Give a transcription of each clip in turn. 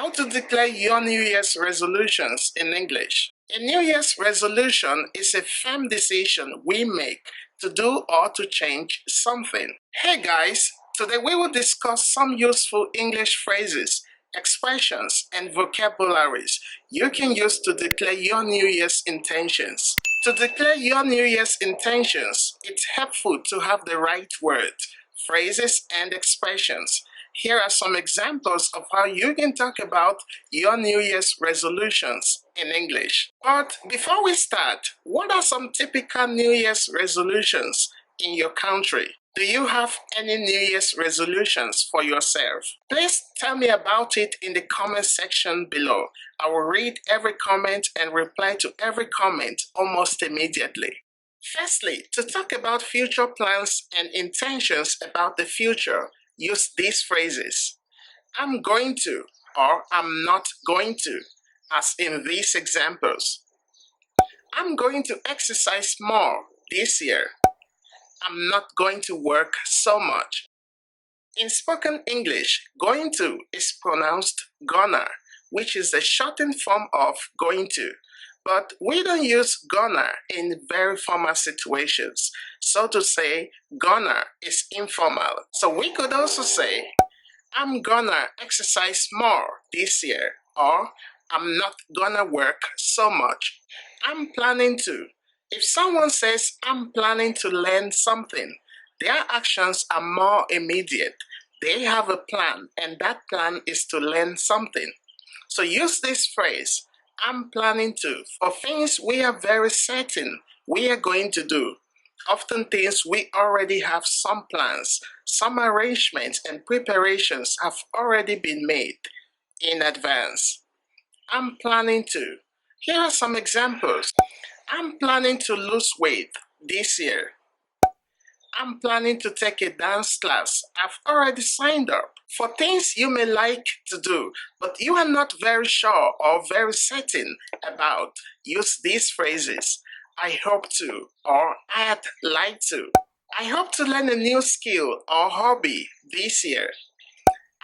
How to declare your New Year's resolutions in English. A New Year's resolution is a firm decision we make to do or to change something. Hey guys, today we will discuss some useful English phrases, expressions, and vocabularies you can use to declare your New Year's intentions. To declare your New Year's intentions, it's helpful to have the right words, phrases, and expressions. Here are some examples of how you can talk about your New Year's resolutions in English. But before we start, what are some typical New Year's resolutions in your country? Do you have any New Year's resolutions for yourself? Please tell me about it in the comment section below. I will read every comment and reply to every comment almost immediately. Firstly, to talk about future plans and intentions about the future, use these phrases. I'm going to, or I'm not going to, as in these examples. I'm going to exercise more this year. I'm not going to work so much. In spoken English, going to is pronounced gonna, which is the shortened form of going to. But we don't use gonna in very formal situations. So to say gonna is informal. So we could also say, I'm gonna exercise more this year, or I'm not gonna work so much. I'm planning to. If someone says, I'm planning to learn something, their actions are more immediate. They have a plan, and that plan is to learn something. So use this phrase, I'm planning to, for things we are very certain we are going to do. Often things we already have some plans, some arrangements and preparations have already been made in advance. I'm planning to. Here are some examples. I'm planning to lose weight this year. I'm planning to take a dance class. I've already signed up. For things you may like to do, but you are not very sure or very certain about, use these phrases. I hope to, or I'd like to. I hope to learn a new skill or hobby this year.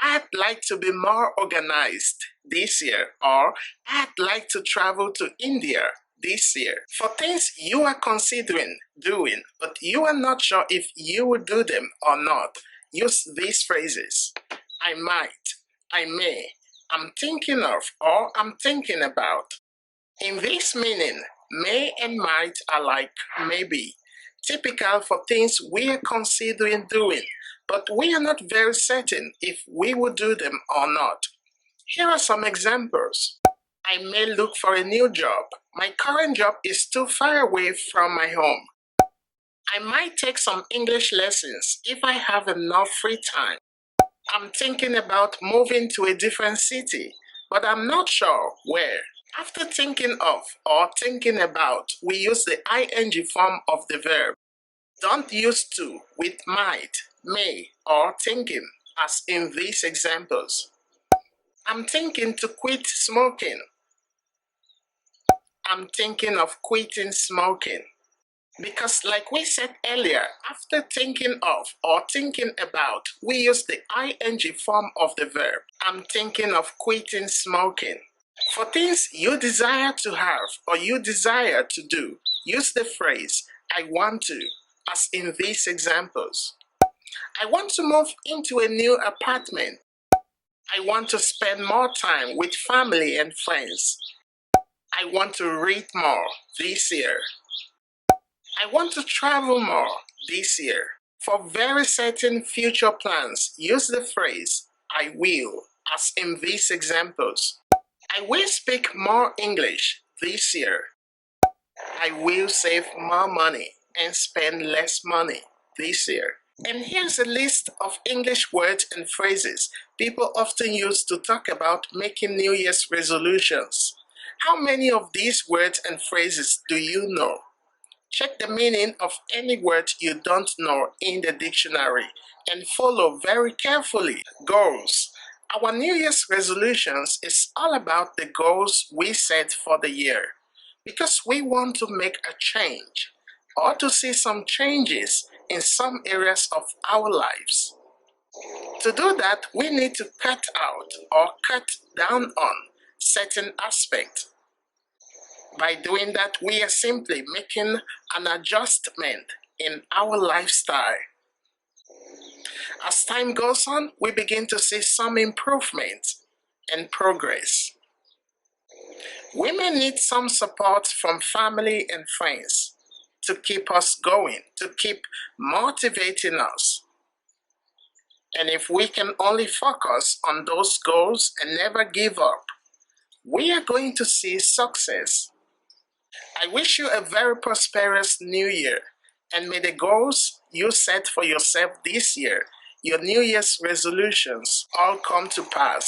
I'd like to be more organized this year, or I'd like to travel to India this year. For things you are considering doing, but you are not sure if you will do them or not, use these phrases. I might, I may, I'm thinking of, or I'm thinking about. In this meaning, may and might are like maybe, typical for things we are considering doing, but we are not very certain if we will do them or not. Here are some examples. I may look for a new job. My current job is too far away from my home. I might take some English lessons if I have enough free time. I'm thinking about moving to a different city, but I'm not sure where. After thinking of or thinking about, we use the ing form of the verb. Don't use to with might, may, or thinking, as in these examples. I'm thinking to quit smoking. I'm thinking of quitting smoking. Because like we said earlier, after thinking of or thinking about, we use the ing form of the verb. I'm thinking of quitting smoking. For things you desire to have or you desire to do, use the phrase, I want to, as in these examples. I want to move into a new apartment. I want to spend more time with family and friends. I want to read more this year. I want to travel more this year. For very certain future plans, use the phrase, I will, as in these examples. I will speak more English this year. I will save more money and spend less money this year. And here's a list of English words and phrases people often use to talk about making New Year's resolutions. How many of these words and phrases do you know? Check the meaning of any word you don't know in the dictionary and follow very carefully. Goals. Our New Year's resolutions is all about the goals we set for the year because we want to make a change or to see some changes in some areas of our lives. To do that, we need to cut out or cut down on certain aspects. By doing that, we are simply making an adjustment in our lifestyle. As time goes on, we begin to see some improvement and progress. We may need some support from family and friends to keep us going, to keep motivating us. And if we can only focus on those goals and never give up, we are going to see success. I wish you a very prosperous new year, and may the goals you set for yourself this year, your New Year's resolutions, all come to pass.